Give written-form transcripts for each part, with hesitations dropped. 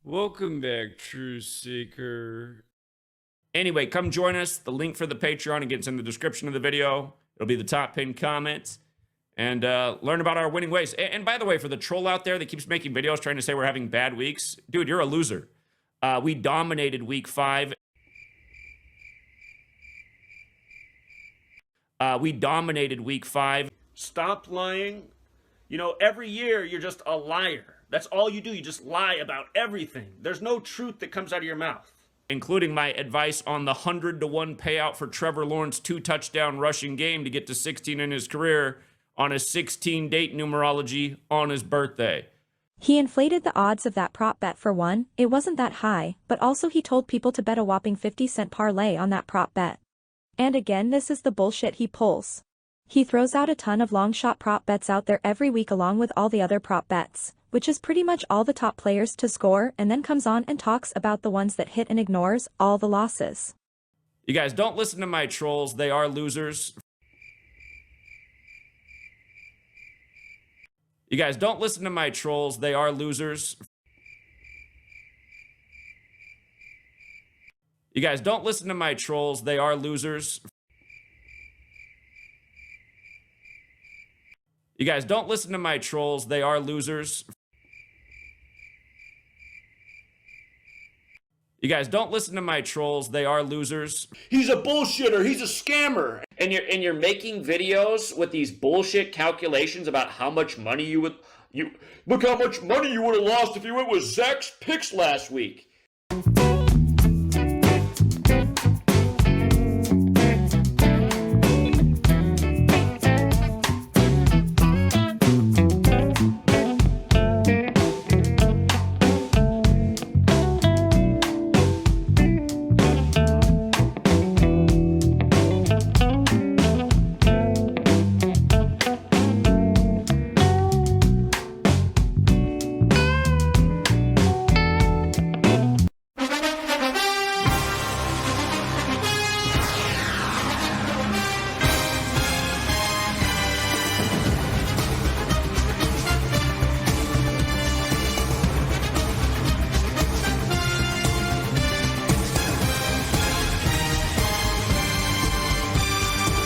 Welcome back, Truth Seeker. Anyway, come join us. The link for the Patreon gets in the description of the video. It'll be the top pinned comment. And learn about our winning ways. And by the way, for the troll out there that keeps making videos trying to say we're having bad weeks, dude, you're a loser. We dominated week 5. We dominated week 5. Stop lying. You know, every year you're just a liar. That's all you do. You just lie about everything. There's no truth that comes out of your mouth. Including my advice on the 100-to-1 payout for Trevor Lawrence 2-touchdown rushing game to get to 16 in his career on a 16-date numerology on his birthday. He inflated the odds of that prop bet. For one, it wasn't that high, but also he told people to bet a whopping 50-cent parlay on that prop bet. And again, this is the bullshit he pulls. He throws out a ton of long shot prop bets out there every week along with all the other prop bets, which is pretty much all the top players to score, and then comes on and talks about the ones that hit and ignores all the losses. You guys, don't listen to my trolls. They are losers. You guys, don't listen to my trolls. They are losers. You guys, don't listen to my trolls. They are losers. You guys, don't listen to my trolls. They are losers. You guys, don't listen to my trolls. They are losers. He's a bullshitter. He's a scammer. And you're making videos with these bullshit calculations about how much money you Look how much money you would have lost if you went with Zach's picks last week.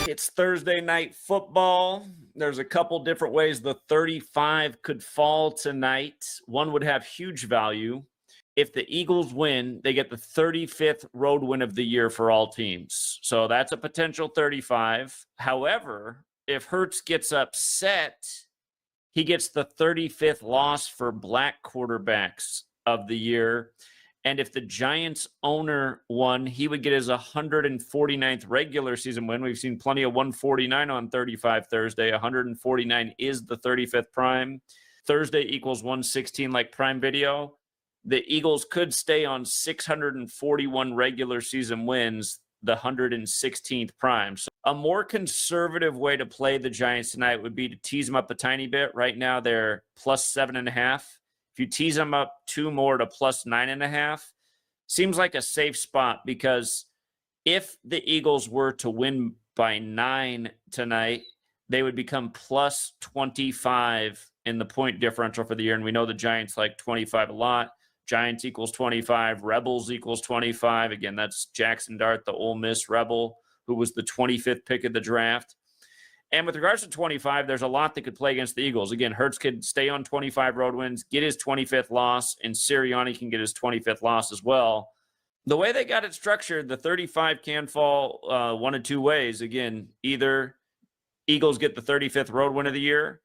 It's Thursday night football. There's a couple different ways the 35 could fall tonight. One would have huge value. If the Eagles win, they get the 35th road win of the year for all teams. So that's a potential 35. However, if Hurts gets upset, he gets the 35th loss for black quarterbacks of the year. And if the Giants owner won, he would get his 149th regular season win. We've seen plenty of 149 on 35 Thursday. 149 is the 35th prime. Thursday equals 116 like prime video. The Eagles could stay on 641 regular season wins, the 116th prime. So a more conservative way to play the Giants tonight would be to tease them up a tiny bit. Right now, they're plus 7.5. If you tease them up 2 more to plus 9.5, seems like a safe spot, because if the Eagles were to win by 9 tonight, they would become plus 25 in the point differential for the year. And we know the Giants like 25 a lot. Giants equals 25. Rebels equals 25. Again, that's Jackson Dart, the Ole Miss Rebel, who was the 25th pick of the draft. And with regards to 25, there's a lot that could play against the Eagles. Again, Hurts could stay on 25 road wins, get his 25th loss, and Sirianni can get his 25th loss as well. The way they got it structured, the 35 can fall one of two ways. Again, either Eagles get the 35th road win of the year,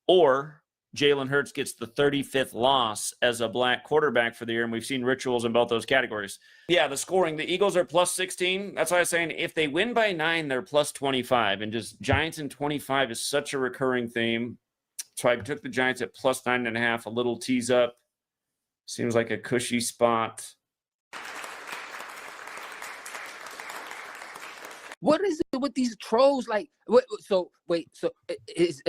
or Jalen Hurts gets the 35th loss as a black quarterback for the year, and we've seen rituals in both those categories. Yeah, the scoring, the Eagles are plus 16. That's why I was saying if they win by 9, they're plus 25, and just Giants in 25 is such a recurring theme. So I took the Giants at plus 9.5, a little tease up. Seems like a cushy spot. What is it with these trolls? Like, so is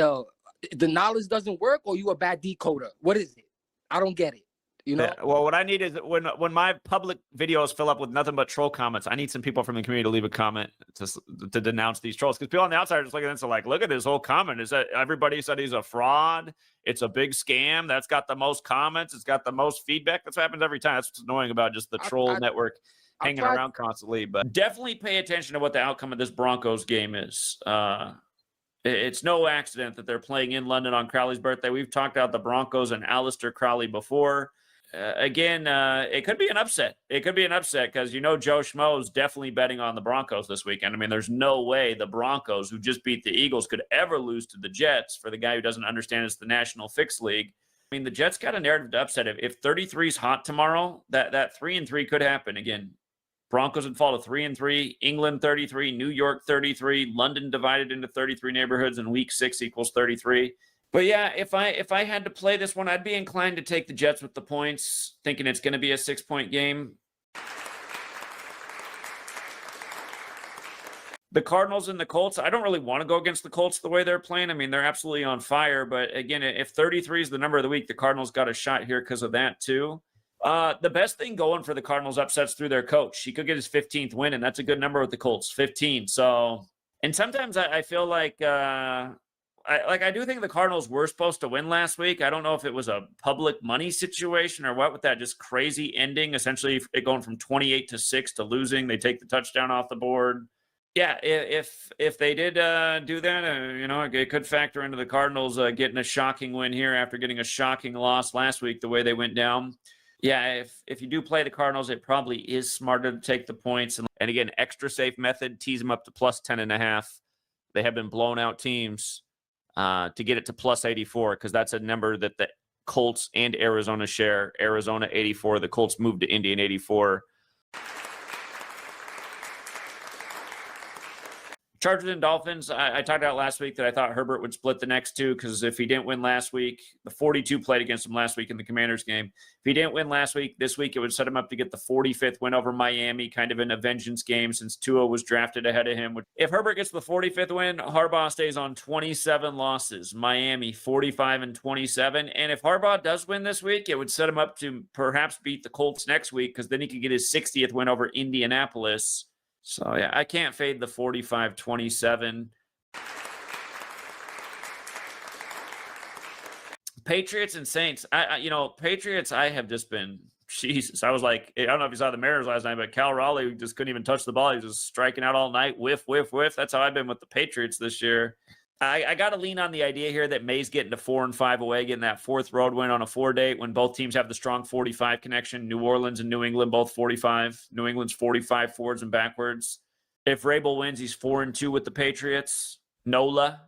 the knowledge doesn't work, or you a bad decoder? What is it? I don't get it. You know, Yeah, well, what I need is when my public videos fill up with nothing but troll comments, I need some people from the community to leave a comment to denounce these trolls. Because people on the outside are just looking at this and like, look at this whole comment. Is that everybody said he's a fraud? It's a big scam. That's got the most comments. It's got the most feedback. That's what happens every time. That's what's annoying about just the troll network hanging around constantly. But definitely pay attention to what the outcome of this Broncos game is. It's no accident that they're playing in London on Crowley's birthday. We've talked about the Broncos and Aleister Crowley before. Again, it could be an upset. It could be an upset because, Joe Schmo is definitely betting on the Broncos this weekend. I mean, there's no way the Broncos, who just beat the Eagles, could ever lose to the Jets. For the guy who doesn't understand, it's the National Fixed League. I mean, the Jets got a narrative to upset. If 33 is hot tomorrow, that 3-3 could happen. Again, Broncos would fall to 3-3, England 33, New York 33, London divided into 33 neighborhoods, and week 6 equals 33. But yeah, if I had to play this one, I'd be inclined to take the Jets with the points, thinking it's going to be a 6-point game. The Cardinals and the Colts, I don't really want to go against the Colts the way they're playing. I mean, they're absolutely on fire. But again, if 33 is the number of the week, the Cardinals got a shot here because of that too. The best thing going for the Cardinals upsets through their coach. He could get his 15th win, and that's a good number with the Colts, 15. So, and sometimes I feel like I do think the Cardinals were supposed to win last week. I don't know if it was a public money situation or what with that just crazy ending, essentially it going from 28-6 to losing. They take the touchdown off the board. Yeah, if they did do that, it could factor into the Cardinals getting a shocking win here after getting a shocking loss last week, the way they went down. Yeah, if you do play the Cardinals, it probably is smarter to take the points. And again, extra safe method, tease them up to plus 10.5. They have been blown out teams. To get it to plus 84, because that's a number that the Colts and Arizona share. Arizona 84, the Colts moved to Indian 84. Chargers and Dolphins, I talked about last week that I thought Herbert would split the next two because if he didn't win last week, the 42 played against him last week in the Commanders game. If he didn't win last week, this week it would set him up to get the 45th win over Miami, kind of in a vengeance game since Tua was drafted ahead of him. If Herbert gets the 45th win, Harbaugh stays on 27 losses. Miami 45-27. And if Harbaugh does win this week, it would set him up to perhaps beat the Colts next week because then he could get his 60th win over Indianapolis. So, yeah, I can't fade the 45-27. Patriots and Saints. Patriots, I have just been, Jesus. I was like, I don't know if you saw the Mariners last night, but Cal Raleigh just couldn't even touch the ball. He was just striking out all night, whiff, whiff, whiff. That's how I've been with the Patriots this year. I got to lean on the idea here that May's getting to 4-5 away, getting that 4th road win on a 4-date when both teams have the strong 45 connection. New Orleans and New England both 45. New England's 45 forwards and backwards. If Rabel wins, he's 4-2 with the Patriots. NOLA.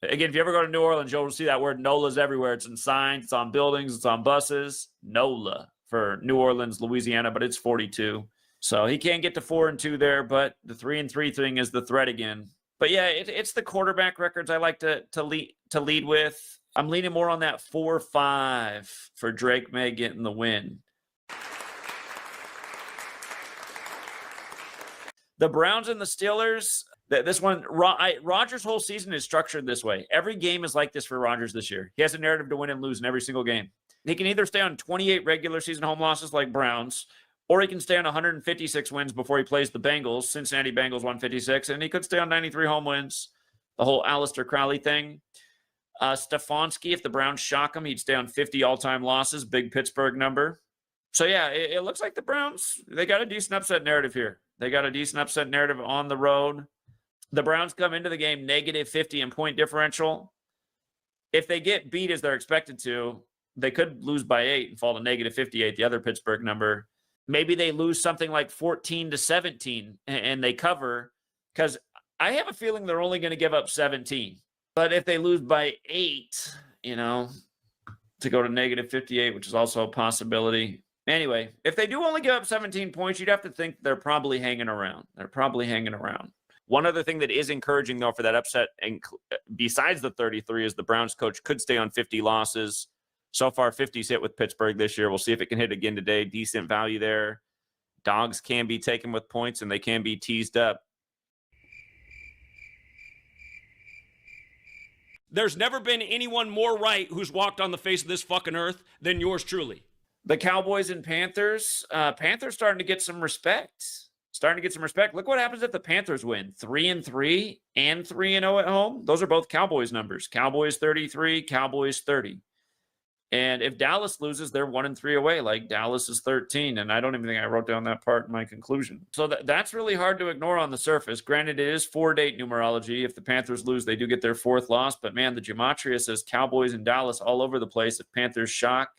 Again, if you ever go to New Orleans, you'll see that word NOLA's everywhere. It's in signs, it's on buildings, it's on buses. NOLA for New Orleans, Louisiana, but it's 42. So he can't get to 4-2 there, but the 3-3 thing is the threat again. But yeah, it's the quarterback records I like to lead with. I'm leaning more on that 4-5 for Drake May getting the win. The Browns and the Steelers. This one, Rodgers' whole season is structured this way. Every game is like this for Rodgers this year. He has a narrative to win and lose in every single game. He can either stay on 28 regular season home losses like Browns, or he can stay on 156 wins before he plays the Bengals. Cincinnati Bengals 156, and he could stay on 93 home wins. The whole Aleister Crowley thing. Stefanski, if the Browns shock him, he'd stay on 50 all-time losses. Big Pittsburgh number. So, yeah, it looks like the Browns, they got a decent upset narrative here. They got a decent upset narrative on the road. The Browns come into the game negative 50 in point differential. If they get beat as they're expected to, they could lose by 8 and fall to negative 58, the other Pittsburgh number. Maybe they lose something like 14-17 and they cover, because I have a feeling they're only going to give up 17. But if they lose by 8, to go to negative 58, which is also a possibility. Anyway, if they do only give up 17 points, you'd have to think they're probably hanging around. One other thing that is encouraging, though, for that upset, and besides the 33, is the Browns coach could stay on 50 losses. So far, 50's hit with Pittsburgh this year. We'll see if it can hit again today. Decent value there. Dogs can be taken with points, and they can be teased up. There's never been anyone more right who's walked on the face of this fucking earth than yours truly. The Cowboys and Panthers. Panthers starting to get some respect. Look what happens if the Panthers win 3-3 and 3-0 at home. Those are both Cowboys numbers. Cowboys 33, Cowboys 30. And if Dallas loses, they're 1-3 away. Like Dallas is 13. And I don't even think I wrote down that part in my conclusion. So that's really hard to ignore on the surface. Granted, it is 4-date numerology. If the Panthers lose, they do get their 4th loss. But man, the gematria says Cowboys and Dallas all over the place. If Panthers shock,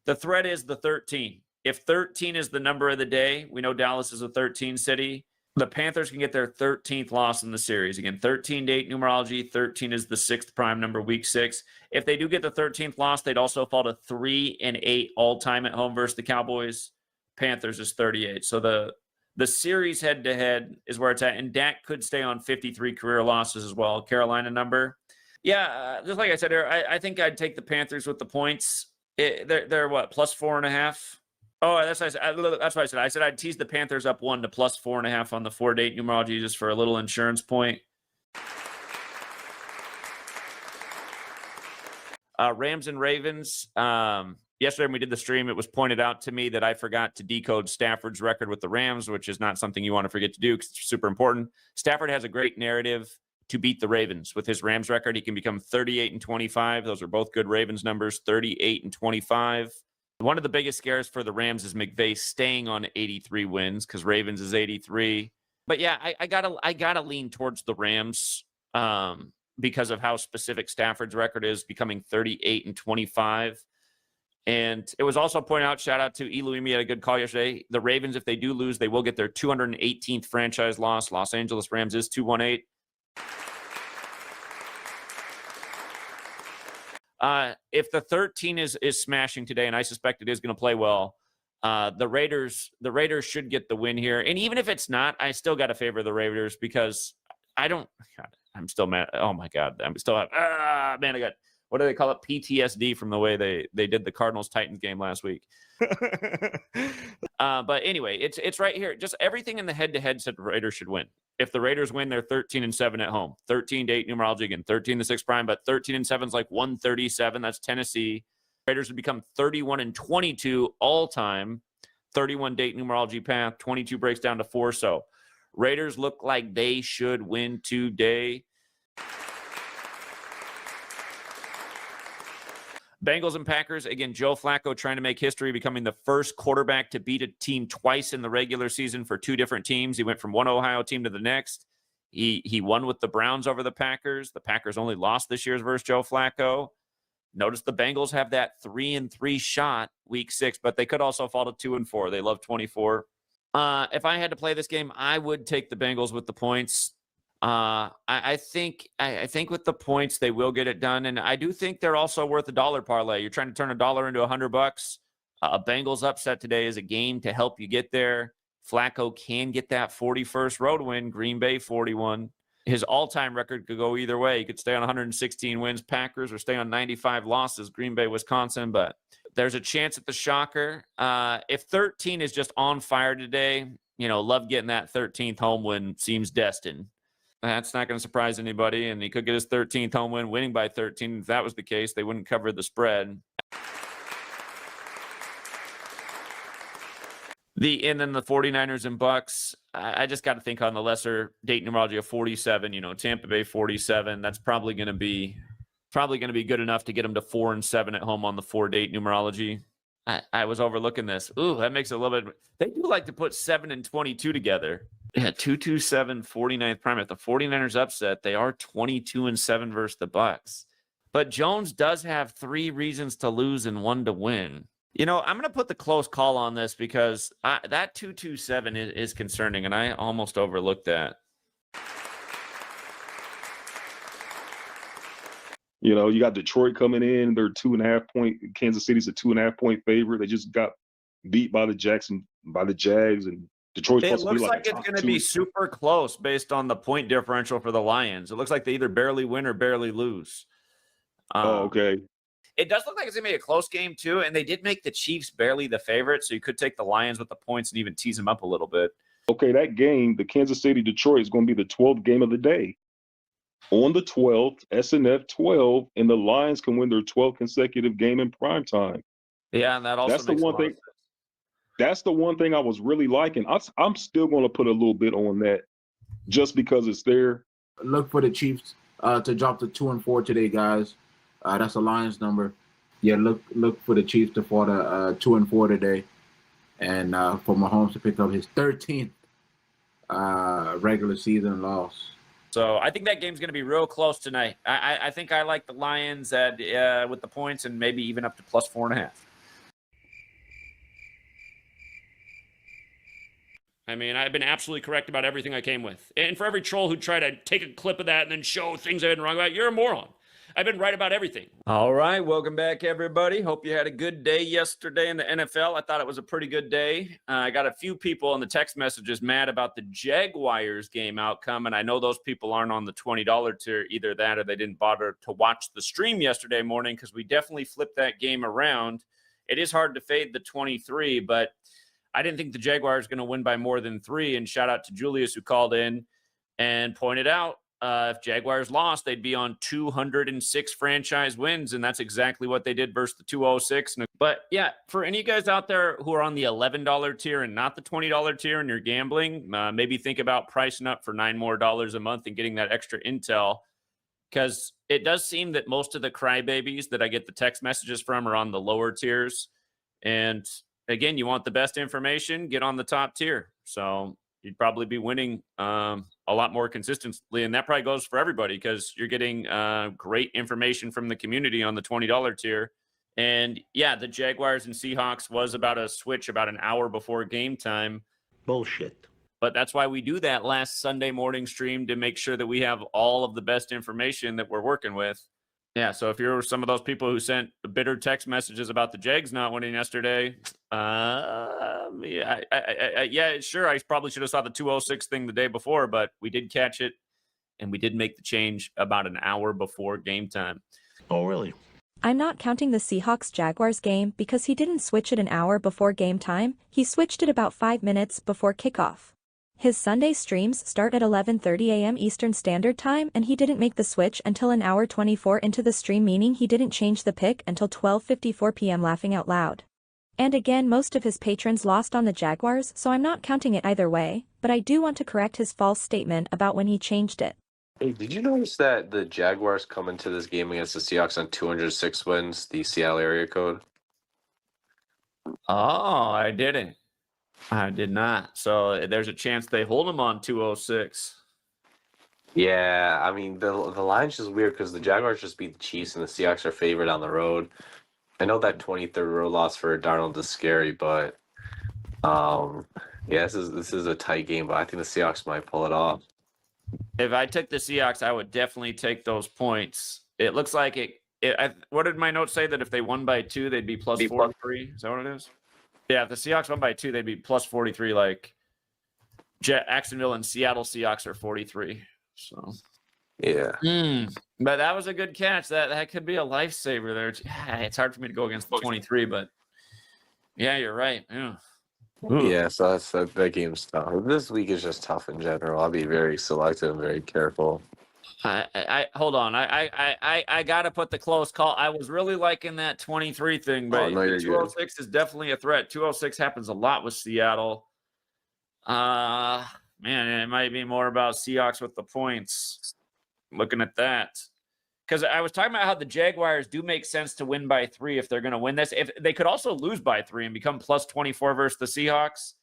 the threat is the 13. If 13 is the number of the day, we know Dallas is a 13 city. The Panthers can get their 13th loss in the series. Again, 13-date numerology. 13 is the 6th prime number, week 6. If they do get the 13th loss, they'd also fall to 3-8 all-time at home versus the Cowboys. Panthers is 38. So the series head-to-head is where it's at. And Dak could stay on 53 career losses as well. Carolina number. Yeah, just like I said here, I think I'd take the Panthers with the points. They're what, plus 4.5? Oh, that's what I said. I said I'd tease the Panthers up 1 to plus 4.5 on the 4-date numerology just for a little insurance point. Rams and Ravens. Yesterday when we did the stream, it was pointed out to me that I forgot to decode Stafford's record with the Rams, which is not something you want to forget to do because it's super important. Stafford has a great narrative to beat the Ravens. With his Rams record, he can become 38-25. Those are both good Ravens numbers, 38-25. One of the biggest scares for the Rams is McVay staying on 83 wins because Ravens is 83. But yeah, I gotta lean towards the Rams because of how specific Stafford's record is, becoming 38-25. And it was also pointed out, shout out to Eluimi, had a good call yesterday. The Ravens, if they do lose, they will get their 218th franchise loss. Los Angeles Rams is 218. If the 13 is smashing today, and I suspect it is going to play well, the Raiders should get the win here. And even if it's not, I still got to favor the Raiders because I'm still mad. Oh my God. I'm still, man, I got, what do they call it? PTSD from the way they did the Cardinals-Titans game last week. But anyway, it's right here. Just everything in the head-to-head said the Raiders should win. If the Raiders win, they're 13-7 at home. 13-8 numerology again. 13-6 prime, but 13-7 is like 137. That's Tennessee. Raiders would become 31-22 all-time. 31-date numerology path. 22 breaks down to 4. So Raiders look like they should win today. Bengals and Packers. Again, Joe Flacco trying to make history, becoming the first quarterback to beat a team twice in the regular season for 2 different teams. He went from one Ohio team to the next. He won with the Browns over the Packers. The Packers only lost this year's versus Joe Flacco. Notice the Bengals have that 3-3 shot week 6, but they could also fall to 2-4. They love 24. If I had to play this game, I would take the Bengals with the points. I think with the points they will get it done, and I do think they're also worth $1 parlay. You're trying to turn $1 into $100. A Bengals upset today is a game to help you get there. Flacco can get that 41st road win. Green Bay 41. His all-time record could go either way. He could stay on 116 wins, Packers, or stay on 95 losses, Green Bay, Wisconsin. But there's a chance at the shocker. If 13 is just on fire today, love getting that 13th home win. Seems destined. That's not going to surprise anybody, and he could get his 13th home win, winning by 13. If that was the case, they wouldn't cover the spread. And then the 49ers and Bucks, I just got to think on the lesser date numerology of 47, Tampa Bay 47. That's probably going to be good enough to get them to 4-7 at home on the 4-date numerology. I was overlooking this. Ooh, that makes it a little bit. They do like to put 7 and 22 together. Yeah, 227, 49th prime. If the 49ers upset, they are 22-7 versus the Bucks. But Jones does have 3 reasons to lose and 1 to win. I'm going to put the close call on this because that 227 is concerning, and I almost overlooked that. You got Detroit coming in. They're 2.5 point. Kansas City's a 2.5 point favorite. They just got beat by the Jags, and Detroit's It supposed looks to be like it's going to be super close based on the point differential for the Lions. It looks like they either barely win or barely lose. Okay. It does look like it's going to be a close game, too, and they did make the Chiefs barely the favorite, so you could take the Lions with the points and even tease them up a little bit. Okay, that game, the Kansas City-Detroit, is going to be the 12th game of the day. On the 12th, SNF 12, and the Lions can win their 12th consecutive game in primetime. Yeah, and that also That's the makes a one lot of thing. sense. That's the one thing I was really liking. I'm still going to put a little bit on that just because it's there. Look for the Chiefs to drop to 2-4 today, guys. That's the Lions number. Yeah, look for the Chiefs to fall to 2-4 today, and for Mahomes to pick up his 13th regular season loss. So I think that game's going to be real close tonight. I think I like the Lions at with the points and maybe even up to plus 4.5. I mean, I've been absolutely correct about everything I came with. And for every troll who tried to take a clip of that and then show things I've been wrong about, you're a moron. I've been right about everything. All right. Welcome back, everybody. Hope you had a good day yesterday in the NFL. I thought it was a pretty good day. I got a few people in the text messages mad about the Jaguars game outcome. And I know those people aren't on the $20 tier. Either that or they didn't bother to watch the stream yesterday morning because we definitely flipped that game around. It is hard to fade the 23, but I didn't think the Jaguars going to win by more than 3. And shout out to Julius who called in and pointed out if Jaguars lost, they'd be on 206 franchise wins. And that's exactly what they did versus the 206. But yeah, for any of you guys out there who are on the $11 tier and not the $20 tier and you're gambling, maybe think about pricing up for $9 more a month and getting that extra intel. Because it does seem that most of the crybabies that I get the text messages from are on the lower tiers. And again, you want the best information, get on the top tier. So you'd probably be winning a lot more consistently. And that probably goes for everybody because you're getting great information from the community on the $20 tier. And yeah, the Jaguars and Seahawks was about a switch about an hour before game time. Bullshit. But that's why we do that last Sunday morning stream to make sure that we have all of the best information that we're working with. Yeah, so if you're some of those people who sent bitter text messages about the Jags not winning yesterday, yeah, sure, I probably should have saw the 206 thing the day before, but we did catch it, and we did make the change about an hour before game time. Oh, really? I'm not counting the Seahawks-Jaguars game because he didn't switch it an hour before game time, he switched it about 5 minutes before kickoff. His Sunday streams start at 11:30 a.m. Eastern Standard Time and he didn't make the switch until an hour 24 into the stream, meaning he didn't change the pick until 12:54 p.m. laughing out loud. And again, most of his patrons lost on the Jaguars, so I'm not counting it either way, but I do want to correct his false statement about when he changed it. Hey, did you notice that the Jaguars come into this game against the Seahawks on 206 wins, the Seattle area code? Oh, I didn't. I did not. So there's a chance they hold him on 206. Yeah, I mean, the line's just weird because the Jaguars just beat the Chiefs and the Seahawks are favored on the road. I know that 23rd road loss for Darnold is scary, but yeah, this is a tight game, but I think the Seahawks might pull it off. If I took the Seahawks, I would definitely take those points. It looks like what did my notes say? That if they won by 2, they'd be plus 43? Is that what it is? Yeah, if the Seahawks won by 2, they'd be plus 43. Like Jacksonville and Seattle Seahawks are 43. So yeah. But that was a good catch. That could be a lifesaver there. It's hard for me to go against the 23, but yeah, you're right. Yeah. Yeah, so that game's tough. This week is just tough in general. I'll be very selective and very careful. I hold on. I gotta put the close call. I was really liking that 23 thing, but no, 206 is definitely a threat. 206 happens a lot with Seattle. Man, it might be more about Seahawks with the points. Looking at that. Because I was talking about how the Jaguars do make sense to win by 3 if they're going to win this. If they could also lose by 3 and become plus 24 versus the Seahawks.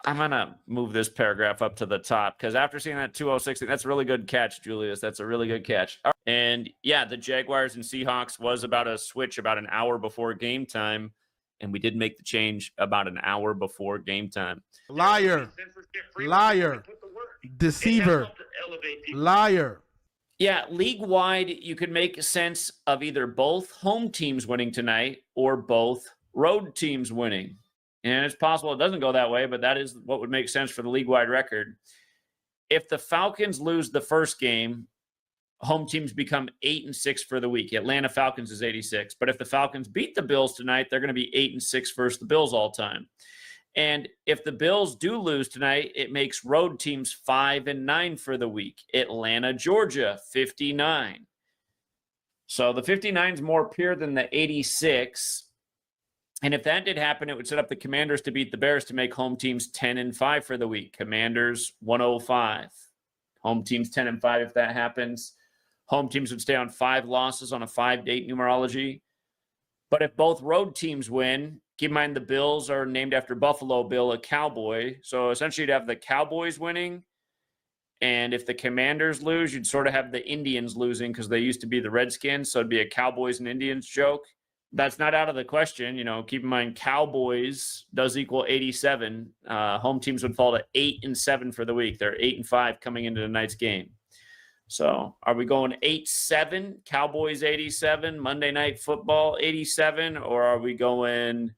I'm going to move this paragraph up to the top because after seeing that 206, that's a really good catch, Julius. That's a really good catch. And yeah, the Jaguars and Seahawks was about a switch about an hour before game time. And we did make the change about an hour before game time. Liar. Liar. Deceiver. Liar. Yeah, league-wide, you could make sense of either both home teams winning tonight or both road teams winning. And it's possible it doesn't go that way, but that is what would make sense for the league-wide record. If the Falcons lose the first game, home teams become 8-6 for the week. Atlanta Falcons is 86. But if the Falcons beat the Bills tonight, they're going to be 8-6 versus the Bills all time. And if the Bills do lose tonight, it makes road teams 5-9 for the week. Atlanta, Georgia, 59. So the 59 is more pure than the 86. And if that did happen, it would set up the Commanders to beat the Bears to make home teams 10-5 for the week. Commanders 105. Home teams 10-5 if that happens. Home teams would stay on 5 losses on a 5-date numerology. But if both road teams win, keep in mind the Bills are named after Buffalo Bill, a cowboy. So essentially you'd have the Cowboys winning. And if the Commanders lose, you'd sort of have the Indians losing because they used to be the Redskins. So it'd be a Cowboys and Indians joke. That's not out of the question. You know, keep in mind Cowboys does equal 87. Home teams would fall to 8-7 for the week. They're 8-5 coming into tonight's game. So are we going 8-7, Cowboys 87, Monday Night Football 87, or are we going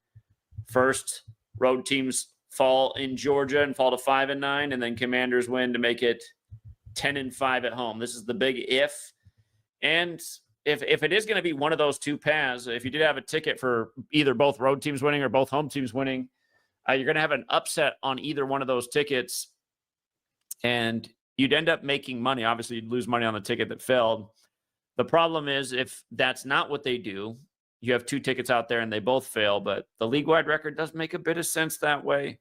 first road teams fall in Georgia and fall to 5-9, and then Commanders win to make it 10-5 at home? This is the big if. And if it is going to be one of those two paths, if you did have a ticket for either both road teams winning or both home teams winning, you're going to have an upset on either one of those tickets, and you'd end up making money. Obviously, you'd lose money on the ticket that failed. The problem is if that's not what they do, you have 2 tickets out there and they both fail, but the league-wide record does make a bit of sense that way.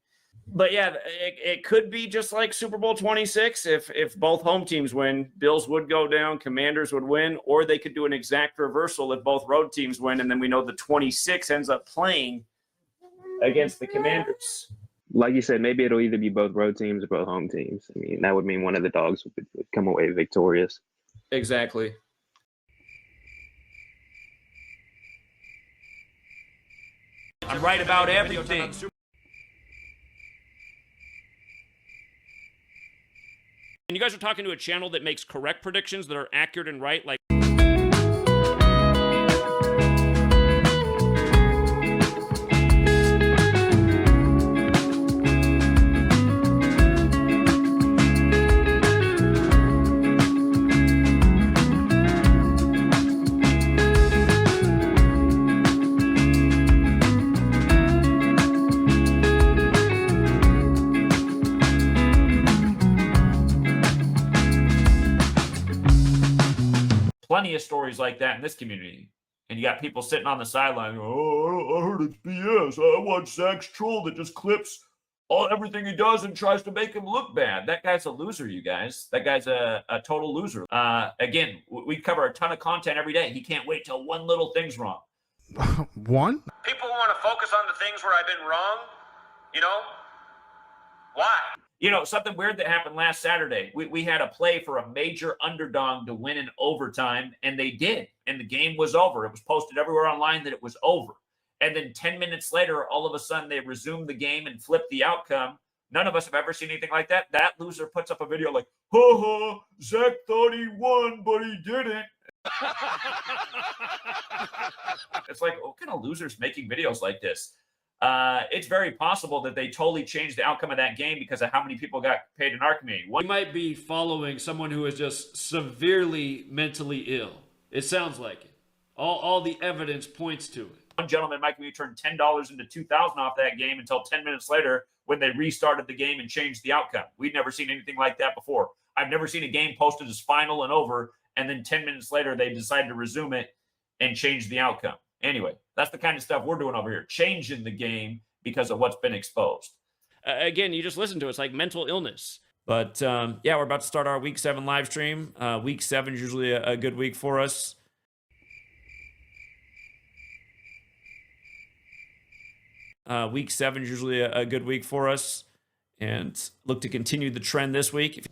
But yeah, it could be just like Super Bowl 26. If both home teams win, Bills would go down, Commanders would win, or they could do an exact reversal if both road teams win, and then we know the 26 ends up playing against the Commanders. Like you said, maybe it'll either be both road teams or both home teams. I mean, that would mean one of the dogs would come away victorious. Exactly. I'm right about everything. And you guys are talking to a channel that makes correct predictions that are accurate and right, like plenty of stories like that in this community. And you got people sitting on the sideline, oh, I heard it's BS. I watch Zach's troll that just clips everything he does and tries to make him look bad. That guy's a loser, you guys. That guy's a total loser. Again, we cover a ton of content every day. He can't wait till one little thing's wrong. One? People want to focus on the things where I've been wrong, you know? Why? You know, something weird that happened last Saturday. We had a play for a major underdog to win in overtime, and they did. And the game was over. It was posted everywhere online that it was over. And then 10 minutes later, all of a sudden, they resumed the game and flipped the outcome. None of us have ever seen anything like that. That loser puts up a video like, ha, Zach thought he won, but he didn't. It's like, what kind of losers making videos like this? It's very possible that they totally changed the outcome of that game because of how many people got paid in our community. You might be following someone who is just severely mentally ill. It sounds like it. All the evidence points to it. One gentleman in my community turned $10 into $2,000 off that game until 10 minutes later when they restarted the game and changed the outcome. We'd never seen anything like that before. I've never seen a game posted as final and over, and then 10 minutes later they decided to resume it and change the outcome. Anyway, that's the kind of stuff we're doing over here, changing the game because of what's been exposed. Again, you just listen to it. It's like mental illness. But yeah, we're about to start our Week 7 live stream. Week 7 is usually a good week for us. Week 7 is usually a good week for us, and look to continue the trend this week.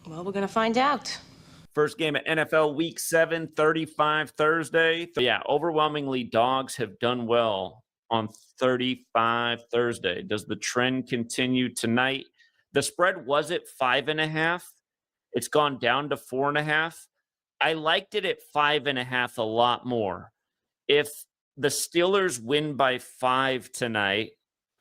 Well, we're going to find out. First game at NFL Week 7, 35 Thursday. Yeah, overwhelmingly, dogs have done well on 35 Thursday. Does the trend continue tonight? The spread was at 5.5. It's gone down to 4.5. I liked it at 5.5 a lot more. If the Steelers win by 5 tonight,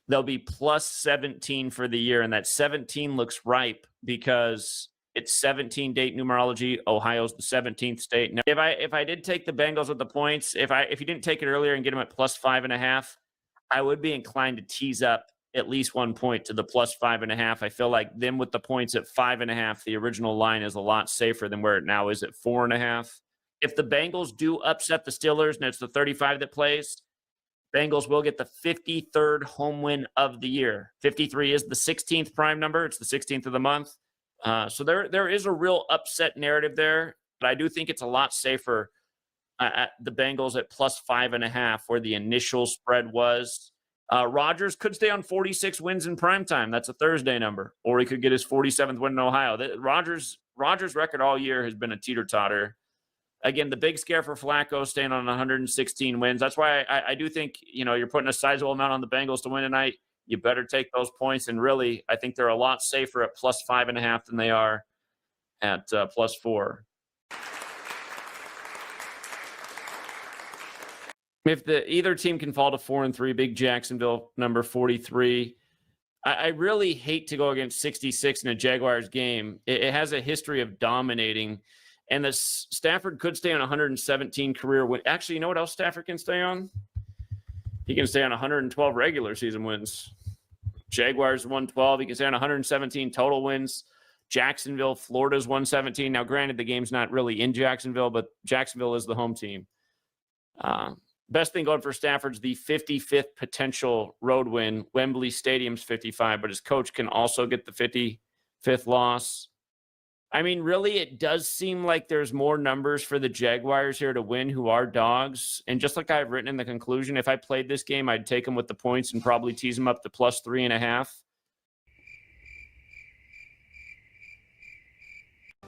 they'll be plus 17 for the year, and that 17 looks ripe because it's 17 date numerology. Ohio's the 17th state. Now, if I did take the Bengals with the points, if you didn't take it earlier and get them at plus 5.5, I would be inclined to tease up at least 1 point to the plus 5.5. I feel like them with the points at 5.5, the original line is a lot safer than where it now is at 4.5. If the Bengals do upset the Steelers and it's the 35 that plays, Bengals will get the 53rd home win of the year. 53 is the 16th prime number. It's the 16th of the month. So there is a real upset narrative there, but I do think it's a lot safer at the Bengals at plus 5.5, where the initial spread was. Rodgers could stay on 46 wins in primetime. That's a Thursday number. Or he could get his 47th win in Ohio. Rodgers' record all year has been a teeter-totter. Again, the big scare for Flacco staying on 116 wins. That's why I do think, you're putting a sizable amount on the Bengals to win tonight. You better take those points. And really, I think they're a lot safer at plus 5.5 than they are at plus 4. If either team can fall to 4-3, big Jacksonville number 43. I really hate to go against 66 in a Jaguars game. It has a history of dominating. And the Stafford could stay on 117 career win. Actually, you know what else Stafford can stay on? He can stay on 112 regular season wins. Jaguars 112. He can stay on 117 total wins. Jacksonville, Florida's 117. Now, granted, the game's not really in Jacksonville, but Jacksonville is the home team. Best thing going for Stafford's the 55th potential road win. Wembley Stadium's 55, but his coach can also get the 55th loss. I mean, really, it does seem like there's more numbers for the Jaguars here to win, who are dogs. And just like I've written in the conclusion, if I played this game, I'd take them with the points and probably tease them up to plus 3.5.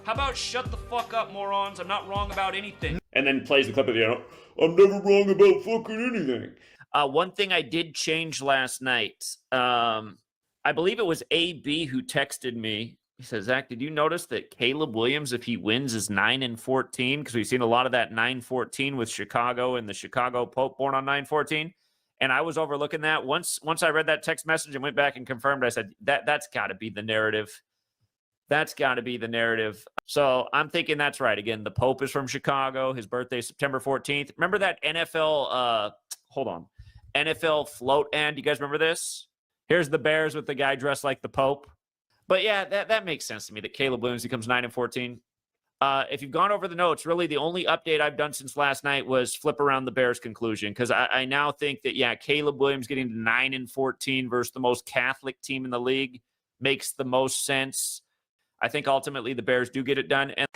How about shut the fuck up, morons? I'm not wrong about anything. And then plays the clip of the I'm never wrong about fucking anything. One thing I did change last night, I believe it was AB who texted me. He says, Zach, did you notice that Caleb Williams, if he wins, is 9-14? Because we've seen a lot of that 9-14 with Chicago and the Chicago Pope born on 9-14. And I was overlooking that. Once I read that text message and went back and confirmed, I said, that's got to be the narrative. That's got to be the narrative. So I'm thinking that's right. Again, the Pope is from Chicago. His birthday is September 14th. Remember that NFL, NFL float ad? You guys remember this? Here's the Bears with the guy dressed like the Pope. But yeah, that makes sense to me that Caleb Williams becomes 9-14. If you've gone over the notes, really the only update I've done since last night was flip around the Bears conclusion, because I now think that, Caleb Williams getting to 9-14 versus the most Catholic team in the league makes the most sense. I think ultimately the Bears do get it done. And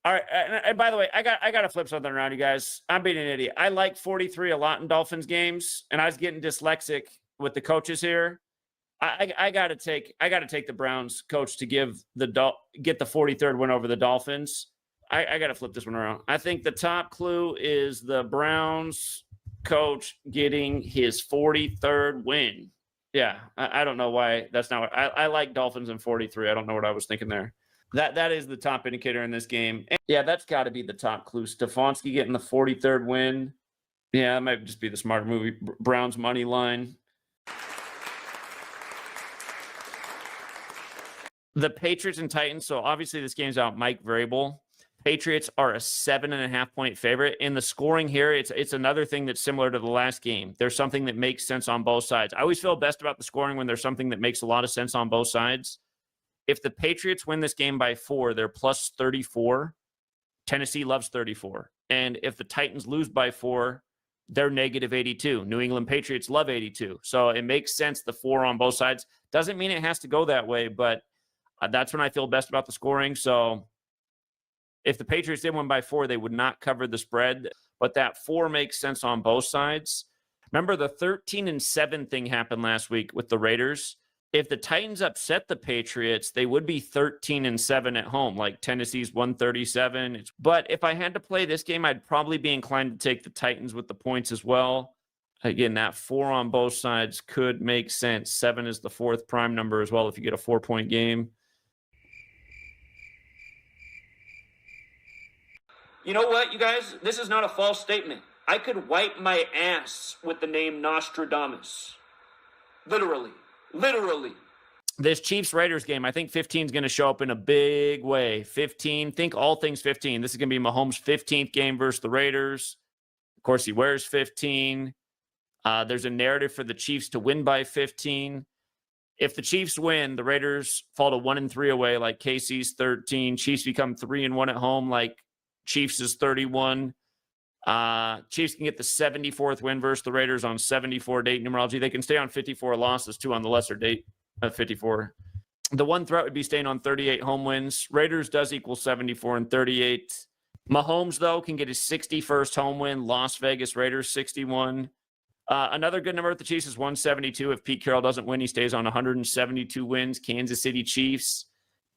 all right, and by the way, I got to flip something around, you guys. I'm being an idiot. I like 43 a lot in Dolphins games, and I was getting dyslexic with the coaches here. I got to take the Browns coach to get the 43rd win over the Dolphins. I got to flip this one around. I think the top clue is the Browns coach getting his 43rd win. Yeah, I don't know why that's not what I like. Dolphins in 43. I don't know what I was thinking there. That is the top indicator in this game. And yeah, that's got to be the top clue. Stefanski getting the 43rd win. Yeah, that might just be the smarter movie. Browns money line. The Patriots and Titans. So obviously this game's out. Mike Vrabel. Patriots are a 7.5-point favorite. In the scoring here, it's another thing that's similar to the last game. There's something that makes sense on both sides. I always feel best about the scoring when there's something that makes a lot of sense on both sides. If the Patriots win this game by 4, they're plus 34. Tennessee loves 34. And if the Titans lose by 4, they're negative 82. New England Patriots love 82. So it makes sense, the 4 on both sides. Doesn't mean it has to go that way, but that's when I feel best about the scoring. So if the Patriots did win by 4, they would not cover the spread. But that 4 makes sense on both sides. Remember, the 13-7 thing happened last week with the Raiders. If the Titans upset the Patriots, they would be 13-7 at home, like Tennessee's 137. But if I had to play this game, I'd probably be inclined to take the Titans with the points as well. Again, that 4 on both sides could make sense. 7 is the 4th prime number as well if you get a 4-point game. You know what, you guys? This is not a false statement. I could wipe my ass with the name Nostradamus. Literally. This Chiefs-Raiders game, I think 15 is going to show up in a big way. 15, think all things 15. This is going to be Mahomes' 15th game versus the Raiders. Of course, he wears 15. There's a narrative for the Chiefs to win by 15. If the Chiefs win, the Raiders fall to 1-3 away, like KC's 13. Chiefs become 3-1 at home, like Chiefs is 31. Chiefs can get the 74th win versus the Raiders on 74 date numerology. They can stay on 54 losses too on the lesser date of 54. The one threat would be staying on 38 home wins. Raiders does equal 74 and 38. Mahomes, though, can get his 61st home win. Las Vegas Raiders 61. Another good number with the Chiefs is 172. If Pete Carroll doesn't win, he stays on 172 wins. Kansas City Chiefs.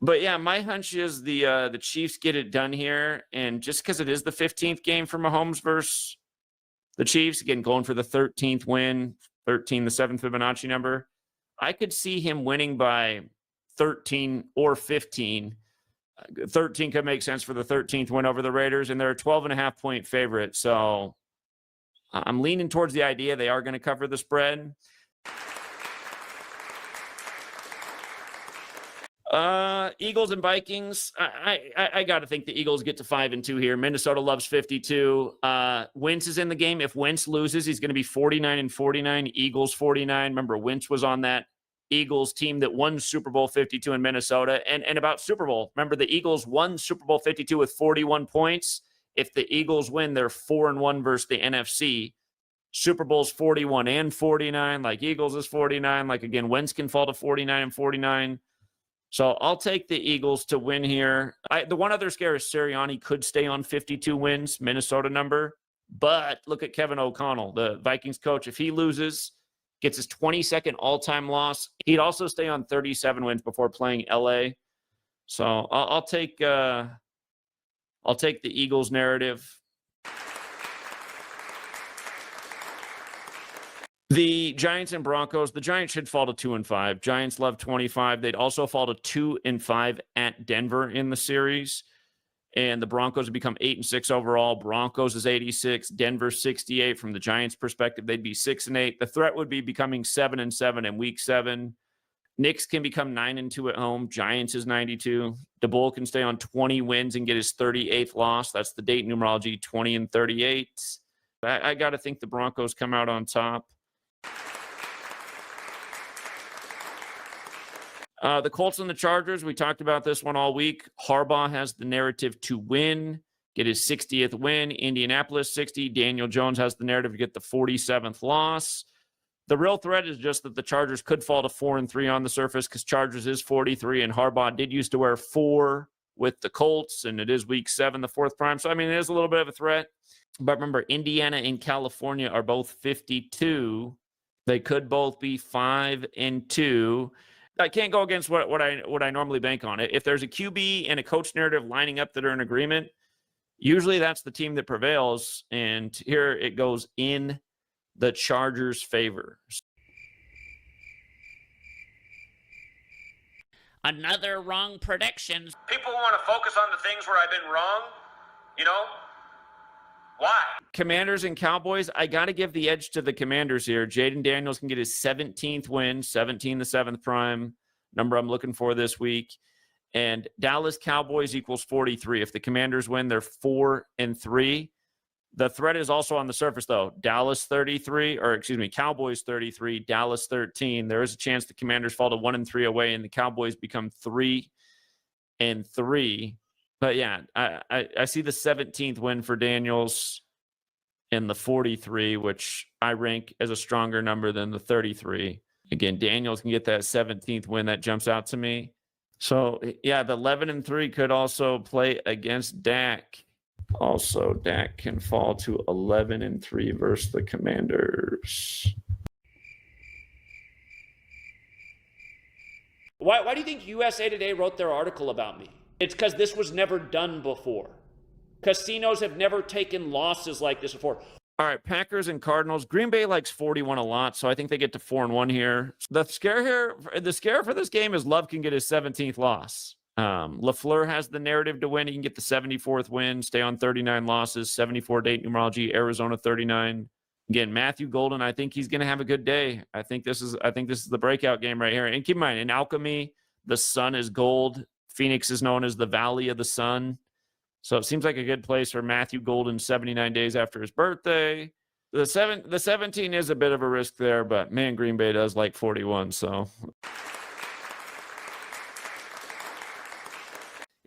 But yeah, my hunch is the Chiefs get it done here. And just because it is the 15th game for Mahomes versus the Chiefs, again, going for the 13th win, 13, the 7th Fibonacci number, I could see him winning by 13 or 15. 13 could make sense for the 13th win over the Raiders, and they're a 12.5-point favorite. So I'm leaning towards the idea they are going to cover the spread. Eagles and Vikings. I got to think the Eagles get to 5-2 here. Minnesota loves 52. Wentz is in the game. If Wentz loses, he's going to be 49-49. Eagles 49. Remember, Wentz was on that Eagles team that won Super Bowl 52 in Minnesota. And about Super Bowl, remember the Eagles won Super Bowl 52 with 41 points. If the Eagles win, they're 4-1 versus the NFC. Super Bowl's 41 and 49. Like Eagles is 49. Like again, Wentz can fall to 49 and 49. So I'll take the Eagles to win here. The one other scare is Sirianni could stay on 52 wins, Minnesota number. But look at Kevin O'Connell, the Vikings coach. If he loses, gets his 22nd all-time loss, he'd also stay on 37 wins before playing LA. So I'll take the Eagles narrative. The Giants and Broncos, the Giants should fall to 2-5. Giants love 25. They'd also fall to 2-5 at Denver in the series. And the Broncos would become 8-6 overall. Broncos is 86. Denver 68. From the Giants' perspective, they'd be 6-8. The threat would be becoming 7-7 in week 7. Knicks can become 9-2 at home. Giants is 92. DeBull can stay on 20 wins and get his 38th loss. That's the date numerology, 20-38. I got to think the Broncos come out on top. The Colts and the Chargers, we talked about this one all week. Harbaugh has the narrative to win, get his 60th win. Indianapolis 60. Daniel Jones has the narrative to get the 47th loss. The real threat is just that the Chargers could fall to 4-3 on the surface because Chargers is 43, and Harbaugh did used to wear 4 with the Colts, and it is week 7, the 4th prime. So, I mean, it is a little bit of a threat. But remember, Indiana and California are both 52. They could both be 5-2. I can't go against what I normally bank on. If there's a QB and a coach narrative lining up that are in agreement, usually that's the team that prevails. And here it goes in the Chargers' favor. Another wrong prediction. People want to focus on the things where I've been wrong, you know? Why? Commanders and Cowboys, I got to give the edge to the Commanders here. Jaden Daniels can get his 17th win, 17, the 7th prime, number I'm looking for this week. And Dallas Cowboys equals 43. If the Commanders win, they're 4-3. The threat is also on the surface, though. Cowboys 33, Dallas 13. There is a chance the Commanders fall to 1-3 away, and the Cowboys become 3-3. But yeah, I see the 17th win for Daniels and the 43, which I rank as a stronger number than the 33. Again, Daniels can get that 17th win. That jumps out to me. So yeah, the 11-3 could also play against Dak. Also, Dak can fall to 11-3 versus the Commanders. Why do you think USA Today wrote their article about me? It's because this was never done before. Casinos have never taken losses like this before. All right, Packers and Cardinals. Green Bay likes 41 a lot, so I think they get to 4-1 here. The scare for this game is Love can get his 17th loss. LaFleur has the narrative to win. He can get the 74th win, stay on 39 losses, 74 date numerology, Arizona 39. Again, Matthew Golden, I think he's going to have a good day. I think this is the breakout game right here. And keep in mind, in alchemy, the sun is gold. Phoenix is known as the Valley of the Sun. So it seems like a good place for Matthew Golden 79 days after his birthday. The 17 is a bit of a risk there, but man, Green Bay does like 41. So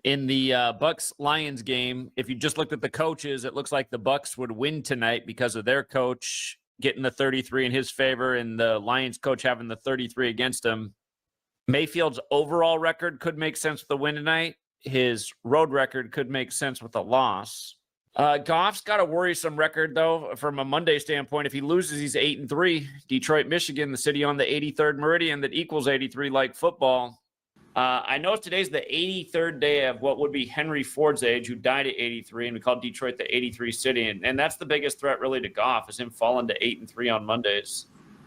In the Bucks-Lions game, if you just looked at the coaches, it looks like the Bucks would win tonight because of their coach getting the 33 in his favor and the Lions coach having the 33 against him. Mayfield's overall record could make sense with the win tonight. His road record could make sense with a loss. Goff's got a worrisome record, though, from a Monday standpoint. If he loses, he's 8-3. Detroit, Michigan, the city on the 83rd meridian that equals 83 like football. I know today's the 83rd day of what would be Henry Ford's age, who died at 83, and we call Detroit the 83 city. And that's the biggest threat, really, to Goff, is him falling to 8-3 on Mondays.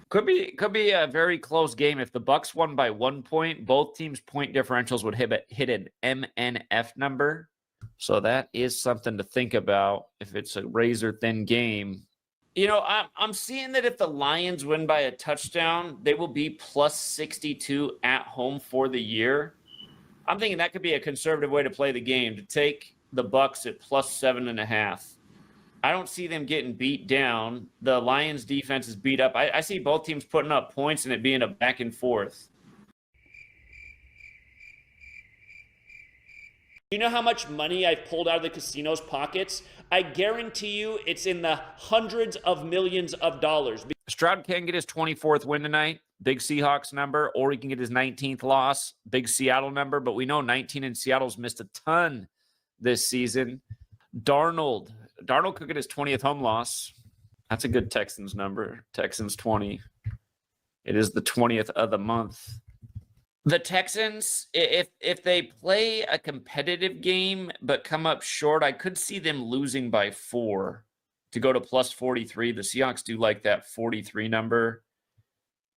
Could be a very close game. If the Bucks won by 1 point, both teams' point differentials would hit an MNF number. So that is something to think about if it's a razor-thin game. You know, I'm seeing that if the Lions win by a touchdown, they will be plus 62 at home for the year. I'm thinking that could be a conservative way to play the game, to take the Bucks at plus 7.5. I don't see them getting beat down. The Lions defense is beat up. I see both teams putting up points and it being a back and forth. You know how much money I've pulled out of the casino's pockets? I guarantee you it's in the hundreds of millions of dollars. Stroud can get his 24th win tonight, big Seahawks number, or he can get his 19th loss, big Seattle number. But we know 19 and Seattle's missed a ton this season. Darnold could get his 20th home loss. That's a good Texans number. Texans 20. It is the 20th of the month. The Texans, if they play a competitive game but come up short, I could see them losing by 4 to go to plus 43. The Seahawks do like that 43 number.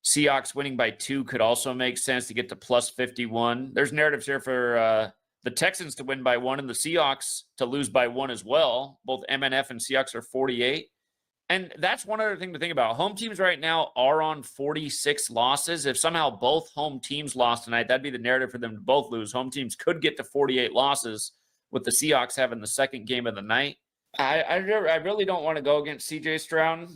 Seahawks winning by 2 could also make sense to get to plus 51. There's narratives here for the Texans to win by 1 and the Seahawks to lose by 1 as well. Both MNF and Seahawks are 48. And that's one other thing to think about. Home teams right now are on 46 losses. If somehow both home teams lost tonight, that'd be the narrative for them to both lose. Home teams could get to 48 losses with the Seahawks having the second game of the night. I really don't want to go against CJ Stroud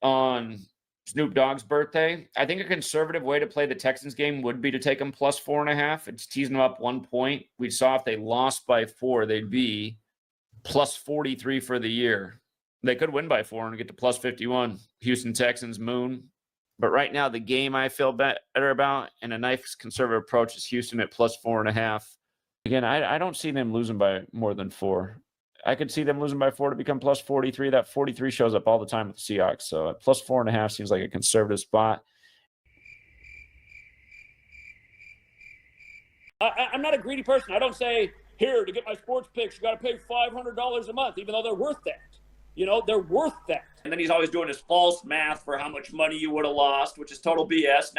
on Snoop Dogg's birthday. I think a conservative way to play the Texans game would be to take them plus 4.5. It's teasing them up 1 point. We saw if they lost by 4, they'd be plus 43 for the year. They could win by 4 and get to plus 51. Houston Texans, moon. But right now, the game I feel better about and a nice conservative approach is Houston at plus 4.5. Again, I don't see them losing by more than 4. I could see them losing by 4 to become plus 43. That 43 shows up all the time with the Seahawks. So at plus 4.5 seems like a conservative spot. I'm not a greedy person. I don't say, here, to get my sports picks, you got to pay $500 a month, even though they're worth that. You know, they're worth that. And then he's always doing his false math for how much money you would have lost, which is total BS.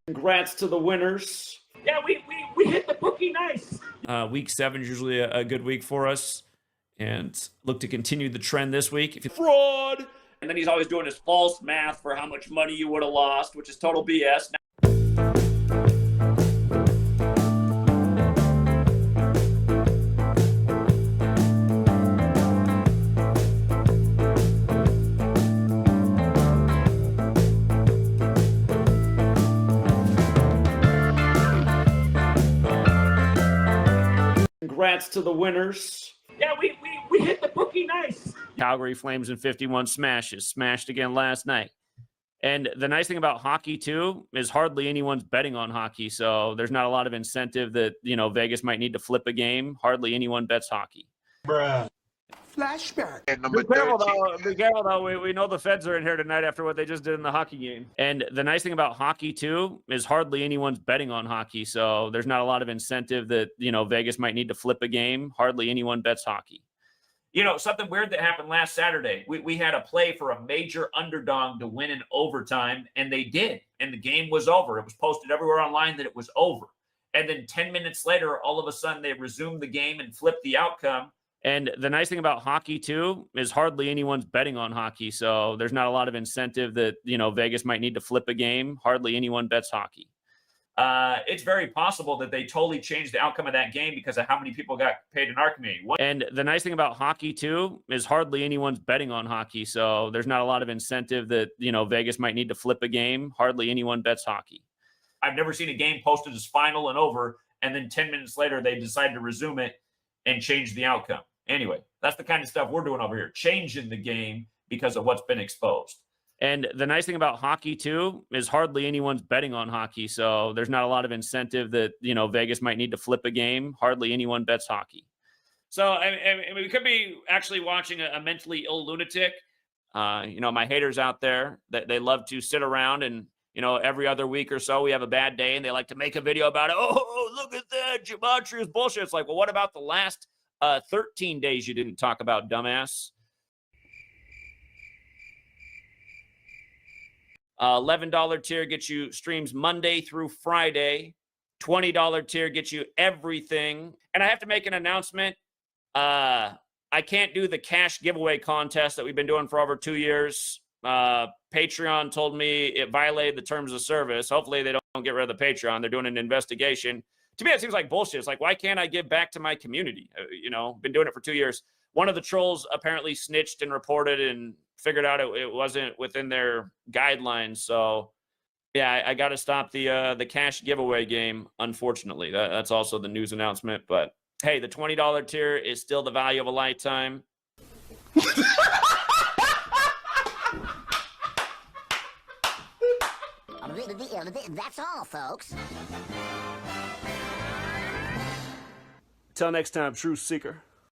Congrats to the winners. Yeah, we hit the bookie nice. Week 7 is usually a good week for us, and look to continue the trend this week. If you Fraud. And then he's always doing his false math for how much money you would have lost, which is total BS. Congrats to the winners. Yeah, we hit the bookie nice. Calgary Flames in 51 smashes. Smashed again last night. And the nice thing about hockey, too, is hardly anyone's betting on hockey. So there's not a lot of incentive that, Vegas might need to flip a game. Hardly anyone bets hockey. Bruh. Flashback. Be careful, though. We know the feds are in here tonight after what they just did in the hockey game. And the nice thing about hockey, too, is hardly anyone's betting on hockey. So there's not a lot of incentive that, Vegas might need to flip a game. Hardly anyone bets hockey. Something weird that happened last Saturday. We had a play for a major underdog to win in overtime, and they did. And the game was over. It was posted everywhere online that it was over. and then 10 minutes later, all of a sudden they resume the game and flip the outcome. And the nice thing about hockey too is hardly anyone's betting on hockey. So there's not a lot of incentive that, Vegas might need to flip a game. Hardly anyone bets hockey. It's very possible that they totally changed the outcome of that game because of how many people got paid in our community. And the nice thing about hockey too is hardly anyone's betting on hockey. So there's not a lot of incentive that, Vegas might need to flip a game. Hardly anyone bets hockey. I've never seen a game posted as final and over, and then 10 minutes later, they decide to resume it and change the outcome. Anyway, that's the kind of stuff we're doing over here, changing the game because of what's been exposed. And the nice thing about hockey too is hardly anyone's betting on hockey. So there's not a lot of incentive that, Vegas might need to flip a game. Hardly anyone bets hockey. So we could be actually watching a mentally ill lunatic. My haters out there, that they love to sit around and, every other week or so we have a bad day and they like to make a video about it. Oh, look at that. Gematria is bullshit. It's like, well, what about the last 13 days you didn't talk about, dumbass? $11 tier gets you streams Monday through Friday. $20 tier gets you everything. And I have to make an announcement. I can't do the cash giveaway contest that we've been doing for over 2 years. Patreon told me it violated the terms of service. Hopefully they don't get rid of the Patreon. They're doing an investigation. To me, it seems like bullshit. It's like, why can't I give back to my community? Been doing it for 2 years. One of the trolls apparently snitched and reported and figured out it wasn't within their guidelines. So, yeah, I got to stop the cash giveaway game, unfortunately. That's also the news announcement. But, hey, the $20 tier is still the value of a lifetime. That's all, folks. Till next time, Truth Seeker.